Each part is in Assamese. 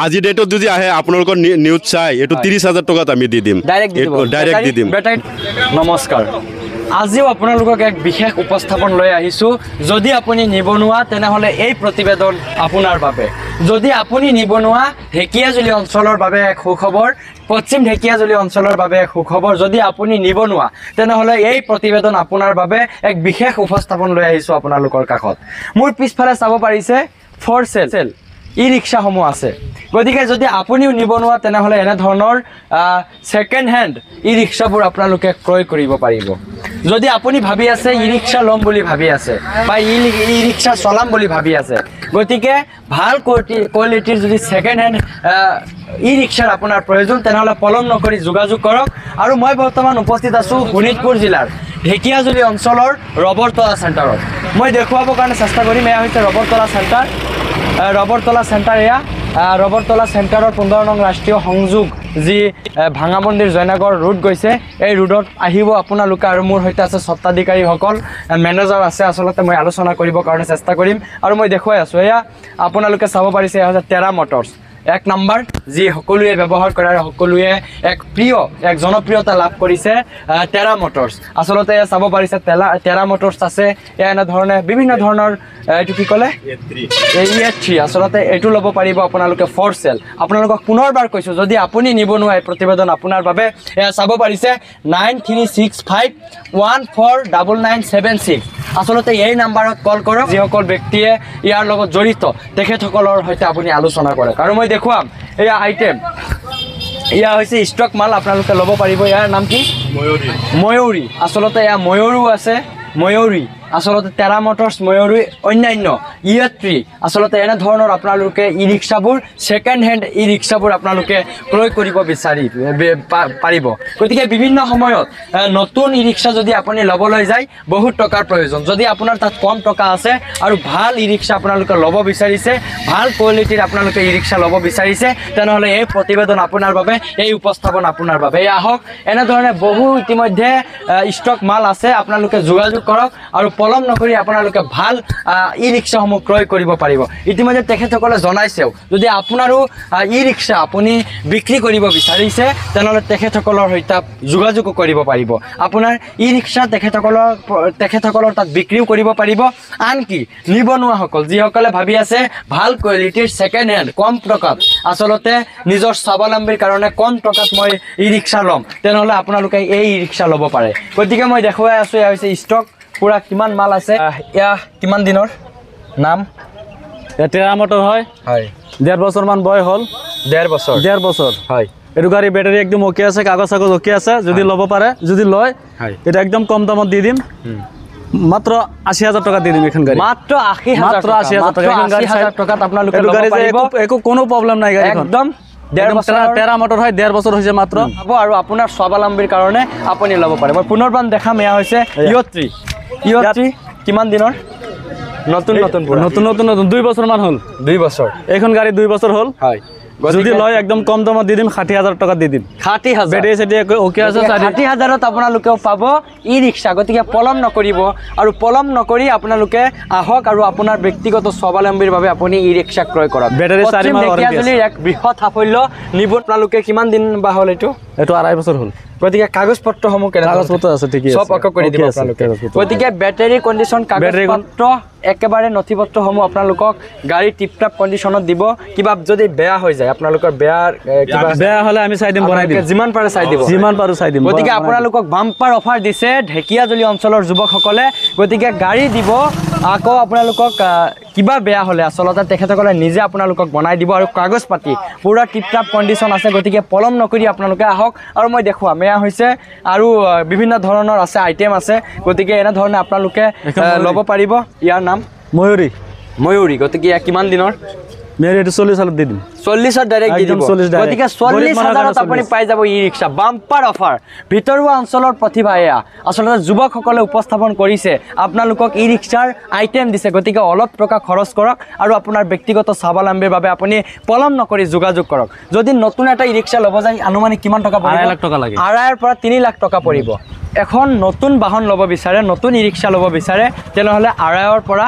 আজি ডেটত যদি আহে আপোনালোকৰ নিউজ চাই এইটো 30,000 টকাত আমি দি দিম ডাইৰেক্ট দি দিম নমস্কাৰ আজিও আপোনালোকক এক বিশেষ উপস্থাপন লৈ আহিছো যদি আপুনি নিবনুৱা তেনেহলে এই প্ৰতিবেদন আপোনাৰ বাবে যদি আপুনি নিবনুৱা ঢেকিয়াজুলি অঞ্চলৰ বাবে এক সুখবৰ পশ্চিম ঢেকিয়াজুলি অঞ্চলৰ বাবে এক সুখবৰ যদি আপুনি নিবনুৱা তেনেহলে এই প্ৰতিবেদন আপোনাৰ বাবে এক বিশেষ উপস্থাপন লৈ আহিছো আপোনালোকৰ কাষত মোৰ পিছফালে চাব পাৰিছে ফৰ সেল ই-ৰিক্সাসমূহ আছে গতিকে যদি আপুনিও নিবনুৱা তেনেহলে এনে ধৰণৰ সেকেন্ড হ্যান্ড ই-ৰিক্সাবোৰ আপোনালোকে ক্ৰয় কৰিব পাৰিব যদি আপুনি ভাবি আছে ই-ৰিক্সা ল'ম বুলি ভাবি আছে বা ই-ৰিক্সা চলাম বুলি ভাবি আছে গতিকে ভাল কোৱালিটিৰ যদি সেকেন্ড হ্যান্ড ই-ৰিক্সাৰ আপোনাৰ প্ৰয়োজন তেনেহলে পলম নকৰি যোগাযোগ কৰক আৰু মই বৰ্তমান উপস্থিত আছো শোণিতপুৰ জিলাৰ ঢেকিয়াজুলি অঞ্চলৰ ৰবৰতলা চেণ্টাৰত মই দেখুৱাবৰ কাৰণে চেষ্টা কৰিম এয়া হৈছে ৰবৰতলা চেণ্টাৰ ৰবৰতলা চেণ্টাৰ এয়া ৰবৰতলা চেণ্টাৰৰ 15 নং ৰাষ্ট্ৰীয় সংযোগ যি ভাঙা মন্দিৰ জয়নগৰ ৰোড গৈছে এই ৰোডত আহিব আপোনালোকে আৰু মোৰ সৈতে আছে স্বত্বাধিকাৰীসকল মেনেজাৰ আছে আসলতে মই আলোচনা কৰিবৰ কাৰণে চেষ্টা কৰিম আৰু মই দেখুৱাই আছো এয়া আপোনালোকে চাব পাৰিছে এয়া হৈছে টেৰা মটৰ্ছ এক নম্বৰ যি সকলোৱে ব্যৱহাৰ কৰে সকলোৱে এক জনপ্ৰিয়তা লাভ কৰিছে টেৰা মটৰ্ছ আসলতে চাব পাৰিছে টেৰা মটৰ্ছ আছে এনে ধৰণে বিভিন্ন ধৰণৰ এটো কি কলে E3 আসলতে এটো ল'ব পাৰিব আপোনালোকে ফৰ সেল আপোনালোকক পুনৰবাৰ কৈছো যদি আপুনি নিবনুৱা এই প্ৰতিবেদন আপোনাৰ বাবে চাব পাৰিছে 9365149976 আসলতে এই নম্বৰত কল কৰক যিসকল ব্যক্তিয়ে ইয়াৰ লগত জড়িত তেখেতসকলৰ সৈতে আপুনি আলোচনা কৰক আৰু মই দেখুৱাম এয়া আইটেম ইয়া হৈছে ষ্টক মাল আপোনালোকে ল'ব পাৰিব ইয়াৰ নাম কি ময়ূৰী আসলতে এয়া ময়ূৰো আছে ময়ূৰী আসলতে টেৰা মটৰ্ছ ময়ূৰী অন্যান্য E3 আসলতে এনে ধৰণৰ আপোনালোকে ই-ৰিক্সাবোৰ সেকেন্ড হ্যান্ড ই-ৰিক্সাবোৰ আপোনালোকে ক্ৰয় কৰিব পাৰিব গতিকে বিভিন্ন সময়ত নতুন ই-ৰিক্সা যদি আপুনি ল'বলৈ যায় বহুত টকাৰ প্ৰয়োজন যদি আপোনাৰ তাত কম টকা আছে আৰু ভাল ই-ৰিক্সা আপোনালোকে ল'ব বিচাৰিছে ভাল কোৱালিটিৰ আপোনালোকে ই-ৰিক্সা ল'ব বিচাৰিছে তেনেহলে এই প্ৰতিবেদন আপোনাৰ বাবে এই উপস্থাপন আপোনাৰ বাবে আহক এনে ধৰণে বহু ইতিমধ্যে ষ্টক মাল আছে আপোনালোকে যোগাযোগ কৰক আৰু পলম নকৰি আপোনালোকে ভাল ই-ৰিক্সাসমূহ ক্ৰয় কৰিব পাৰিব ইতিমধ্যে তেখেতসকলে জনাইছেও যদি আপোনাৰো ই-ৰিক্সা আপুনি বিক্ৰী কৰিব বিচাৰিছে তেনেহলে তেখেতসকলৰ সৈতে যোগাযোগ কৰিব পাৰিব আপোনাৰ ই-ৰিক্সা তেখেতসকলৰ তাত বিক্ৰীও কৰিব পাৰিব আনকি নিবনুৱাসকল যিসকলে ভাবি আছে ভাল কোৱালিটিৰ সেকেন্ড হ্যান্ড কম টকাত আসলতে নিজৰ স্বাৱলম্বীৰ কাৰণে কম টকাত মই ই-ৰিক্সা ল'ম তেনেহলে আপোনালোকে এই ই-ৰিক্সা ল'ব পাৰে গতিকে মই দেখুৱাই আছো এয়া হৈছে ষ্টক পুৰা কিমান মাল আছে এয়া কিমান দিনৰ নাম টেৰা মটৰ হয় 1.5 বছৰ মান বয় হ'ল 1.5 বছৰ হয় এটো গাড়ী বেটাৰী একদম ওকে আছে কাগজ ওকে আছে যদি ল'ব পাৰে যদি লয় এটা একদম কম দামত দি দিম মাত্ৰ 80,000 টকা দি দিম এখন গাড়ী মাত্ৰ 80,000 টকাত আপোনালোকে ল'ব পাৰিব একো কোনো প্ৰবলেম নাই গাড়ীখন একদম 1.5 বছৰ টেৰা মটৰ হয় 1.5 বছৰ হৈছে মাত্ৰ আৰু আপোনাৰ স্বাৱলম্বীৰ কাৰণে আপুনি ল'ব পাৰে মই পুনৰবাৰ দেখাম এয়া হৈছে E3 কিমান দিনৰ নতুন 2 বছৰ মান হ'ল 2 বছৰ এইখন গাড়ী 2 বছৰ হ'ল হয় যদি লয় একদম কম দামত দি দিম 60,000 টকা দি দিম 60,000 বেটাৰী সেটি ওকে আছে 60,000ত আপোনালোকেও পাব ই-ৰিক্সা গতিকে পলম নকৰিব আৰু পলম নকৰি আপোনালোকে আহক আৰু আপোনাৰ ব্যক্তিগত স্বাৱলম্বীৰ বাবে আপুনি ই-ৰিক্সা ক্ৰয় কৰক বেটাৰী 4 মাহ ঢেকিয়াজুলিৰ এক বৃহৎ সাফল্য নিব আপোনালোকে কিমান দিন বা হ'ল এইটো 2.5 বছৰ হ'ল গতিকে কাগজপত্ৰসমূহ কাগজপত্ৰ আছে ঠিক আছে সব অক কৰি দিব আপোনালোকে গতিকে বেটাৰী কণ্ডিশ্যন কাগজপত্ৰ একেবাৰে নথিপত্ৰসমূহ আপোনালোকক গাড়ী টিপটাপ কণ্ডিশ্যনত দিব কিবা যদি বেয়া হৈ যায় আপোনালোকৰ বেয়া হলে আমি চাই দিম বনাই দিম যিমান পাৰে চাই দিব যিমান পাৰো চাই দিম গতিকে আপোনালোকক বাম্পাৰ অফাৰ দিছে ঢেকিয়াজুলি অঞ্চলৰ যুৱকসকলে গতিকে গাড়ী দিব আকৌ আপোনালোকক কিবা বেয়া হলে আসলতে তেখেতসকলে নিজে আপোনালোকক বনাই দিব আৰু কাগজ পাতি পুৰা টিপটাপ কণ্ডিশ্যন আছে গতিকে পলম নকৰি আপোনালোকে আহক আৰু মই দেখুৱাম এয়া হৈছে আৰু বিভিন্ন ধৰণৰ আছে আইটেম আছে গতিকে এনে ধৰণে আপোনালোকে ল'ব পাৰিব ইয়াৰ নাম ময়ূৰী গতিকে কিমান দিনৰ মেৰে 40 সালত দি দিম 40 ডাইৰেক্ট দি দিব গতিকে 40,000ত আপুনি পাই যাব ই-ৰিক্সা বাম্পাৰ অফাৰ ভিতৰুৱা অঞ্চলৰ প্ৰতিভা এয়া আসলতে যুৱকসকলে উপস্থাপন কৰিছে আপোনালোকক ই-ৰিক্সাৰ আইটেম দিছে গতিকে অলপ টকা খৰচ কৰক আৰু আপোনাৰ ব্যক্তিগত স্বাৱলম্বীৰ বাবে আপুনি পলম নকৰি যোগাযোগ কৰক যদি নতুন এটা ই-ৰিক্সা ল'ব যায় আনুমানিক কিমান টকা পৰিব 2.5 লাখ টকা লাগে 2.5 পৰা 3 লাখ টকা পৰিব এখন নতুন বাহন ল'ব বিচাৰে নতুন ই ৰিক্সা ল'ব বিচাৰে তেনেহ'লে 2.5 পৰা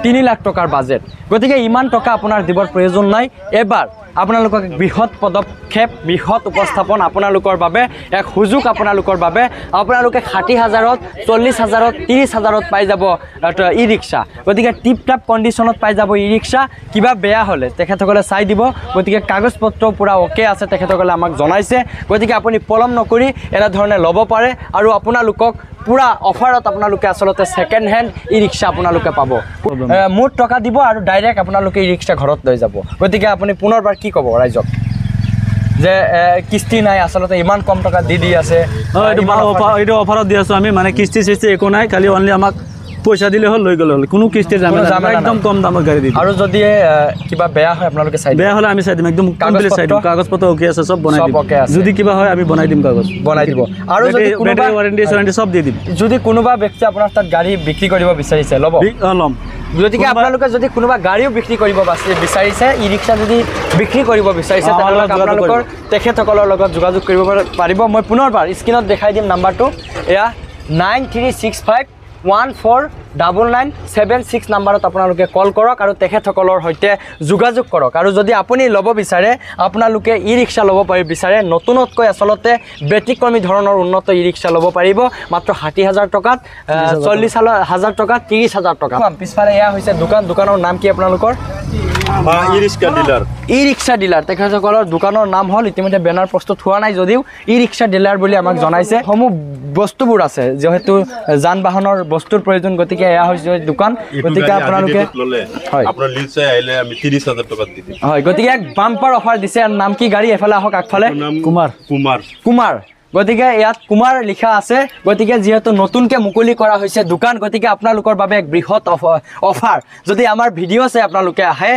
3 লাখ টকাৰ বাজেট গতিকে ইমান টকা আপোনাৰ দিবৰ প্ৰয়োজন নাই এবাৰ আপোনালোকক বৃহৎ পদক্ষেপ বৃহৎ উপস্থাপন আপোনালোকৰ বাবে এক সুযোগ আপোনালোকৰ বাবে আপোনালোকে 60,000ত 40,000ত 30,000ত পাই যাব ই ৰিক্সা গতিকে টিপ টাপ কণ্ডিশ্যনত পাই যাব ই ৰিক্সা কিবা বেয়া হ'লে তেখেতসকলে চাই দিব গতিকে কাগজ পত্ৰ পুৰা ওকে আছে তেখেতসকলে আমাক জনাইছে গতিকে আপুনি পলম নকৰি এনেধৰণে ল'ব পাৰে আৰু আপোনালোকক পুৰা অফাৰত আপোনালোকে আচলতে ছেকেণ্ড হেণ্ড ই ৰিক্সা আপোনালোকে পাব মুঠ টকা দিব আৰু ডাইৰেক্ট আপোনালোকে ই ৰিক্সা ঘৰত লৈ যাব গতিকে আপুনি পুনৰবাৰ কি ক'ব ৰাইজক যে কিস্তি নাই আচলতে ইমান কম টকা দি আছে এইটো অফাৰত দি আছোঁ আমি মানে কিস্তি চিস্তি একো নাই খালি অনলি আমাক পইচা দিলে হ'ল লৈ গ'লে হ'ল কোনো কিস্তি জামেলা একদম কম দামত গাড়ী দি আৰু যদি কিবা বেয়া হয় আপোনালোকে চাই বেয়া হ'লে আমি চাই দিম একদম কমপ্লিট চাই দিম কাগজ পত্ৰ ওকে আছে চব বনাই দিম যদি কিবা হয় আমি বনাই দিম কাগজ বনাই দিব আৰু যদি বেটাৰী ৱাৰেণ্টি চব দি দিম যদি কোনোবা ব্যক্তি আপোনাৰ তাত গাড়ী বিক্ৰী কৰিব বিচাৰিছে ল'ব ল'ম গতিকে আপোনালোকে যদি কোনোবা গাড়ীও বিক্ৰী কৰিব বিচাৰিছে ই ৰিক্সা যদি বিক্ৰী কৰিব বিচাৰিছে তেনেহ'লে আপোনালোকৰ তেখেতসকলৰ লগত যোগাযোগ কৰিব পাৰিব মই পুনৰবাৰ স্ক্ৰীণত দেখাই দিম নাম্বাৰটো এয়া 9365149976 নাম্বাৰত আপোনালোকে কল কৰক আৰু তেখেতসকলৰ সৈতে যোগাযোগ কৰক আৰু যদি আপুনি ল'ব বিচাৰে আপোনালোকে ই ৰিক্সা ল'ব বিচাৰে নতুনতকৈ আচলতে ব্যতিক্ৰমী ধৰণৰ উন্নত ই ৰিক্সা ল'ব পাৰিব মাত্ৰ 60,000 টকাত 40,000 টকাত 30,000 টকা পিছফালে এয়া হৈছে দোকানৰ নাম কি আপোনালোকৰ ই ৰিক্সা ডিলাৰ তেখেতসকলৰ দোকানৰ নাম হ'ল ইতিমধ্যে বেনাৰ প্ৰস্তুত হোৱা নাই যদিও ই ৰিক্সা ডিলাৰ বুলি আমাক জনাইছে সমূহ বস্তুবোৰ আছে যিহেতু যান বাহনৰ বস্তুৰ প্ৰয়োজন গতিকে এয়া হৈছে দোকান গতিকে আপোনালোকে হয় গতিকে এক বাম্পাৰ অফাৰ দিছে নাম কি গাড়ী এফালে আহক আগফালে কুমাৰ গতিকে ইয়াত কুমাৰ লিখা আছে গতিকে যেহেতু নতুনকৈ মুকলি কৰা হৈছে দোকান গতিকে আপোনালোকৰ বাবে এক বৃহৎ অফাৰ যদি আমাৰ ভিডিঅ' চাই আপোনালোকে আহে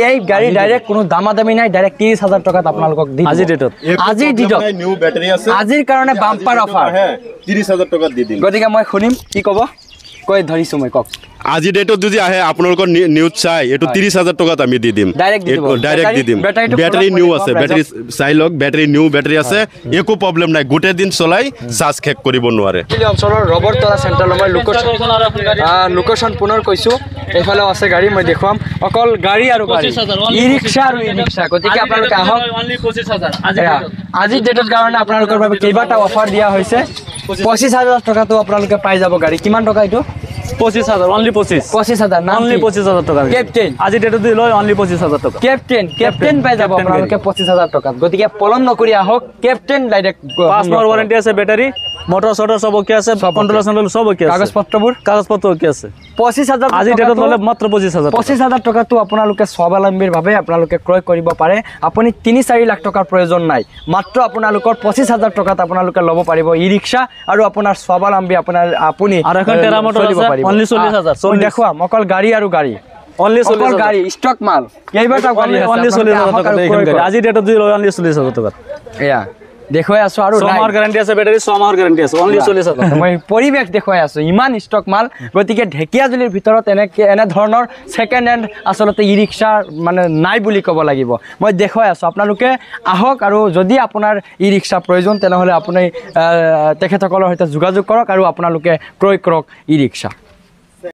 এই গাড়ী ডাইৰেক্ট কোনো দামাদামি নাই ডাইৰেক্ট 30,000 টকাত আপোনালোকক দিম আজিৰ ডেটত আজিৰ কাৰণে বাম্পাৰ অফাৰ 30,000 টকাত দি দিম গতিকে মই শুনিম কি ক'ব কৈ ধৰিছোঁ মই কওক আজি ডেটত যদি আহে আপোনালোকৰ নিউজ চাই এইটো 30,000 টকাত আমি দি দিম ডাইৰেক্ট দি দিম বেটাৰী নিউ আছে বেটাৰী চাই লওক বেটাৰী নিউ বেটাৰী আছে একো প্ৰব্লেম নাই গোটেই দিন চলাই চাৰ্জ শেষ কৰিব নোৱাৰে অঞ্চলৰ ৰবৰতলা চেণ্টাৰলৈ মই লোকেশ্যন পুনৰ কৈছোঁ এইফালেও আছে গাড়ী মই দেখুৱাম অকল গাড়ী আৰু ই ৰিক্সা আৰু ই ৰিক্সা গতিকে আপোনালোকে আহক আজিৰ ডেটৰ কাৰণে আপোনালোকৰ বাবে কেইবাটা অফাৰ দিয়া হৈছে 25,000 টকাটো আপোনালোকে পাই যাব গাড়ী কিমান টকা এইটো 25,000 অনলি 25,000 অনলি 25,000 টকা কেপ্টেইন আজি ডেটত দি লয় অনলি 25,000 টকা কেপ্টেইন পাই যাব আপোনালোকে 25,000 টকাত গতিকে পলম নকৰি আহক কেপ্টেইন ডাইৰেক্ট 5 মাহৰ ৱাৰেণ্টি আছে বেটাৰী মোটৰ চটৰ সব ওকে আছে কন্ট্ৰল সব ওকে আছে কাগজ পত্ৰ ওকে আছে 25,000 আজি ডেটত ললে মাত্ৰ 25,000 টকাটো আপোনালোকে স্বাৱলম্বীৰ বাবে আপোনালোকে ক্ৰয় কৰিব পাৰে আপুনি 3-4 লাখ টকাৰ প্ৰয়োজন নাই মাত্ৰ আপোনালোকৰ 25,000 টকাত আপোনালোকে ল'ব পাৰিব ই ৰিক্সা আৰু আপোনাৰ স্বাৱলম্বী আপুনি আৰু এখন টেৰা মোটৰ আছে অনলি 40,000 দেখুৱাম অকল গাড়ী আৰু গাড়ী অনলি 40,000 গাড়ী ষ্টক মাল কেইবাটা গাড়ী আছে অনলি 40,000 টকা আজি ডেটত দি লয় অনলি 40,000 টকা এয়া দেখুৱাই আছো আৰু 6 মাহৰ গ্যাৰান্টি আছে বেটাৰী 6 মাহৰ গ্যাৰান্টি আছে অনলি 40,000 মই পৰিৱেশ দেখুৱাই আছো ইমান ষ্টক মাল গতিকে ঢেকিয়াজুলিৰ ভিতৰত এনে ধৰণৰ ছেকেণ্ড হেণ্ড আচলতে ই ৰিক্সা মানে নাই বুলি ক'ব লাগিব মই দেখুৱাই আছো আপোনালোকে আহক আৰু যদি আপোনাৰ ই ৰিক্সা প্ৰয়োজন তেনেহ'লে আপুনি তেখেতসকলৰ সৈতে যোগাযোগ কৰক আৰু আপোনালোকে ক্ৰয় কৰক ই ৰিক্সা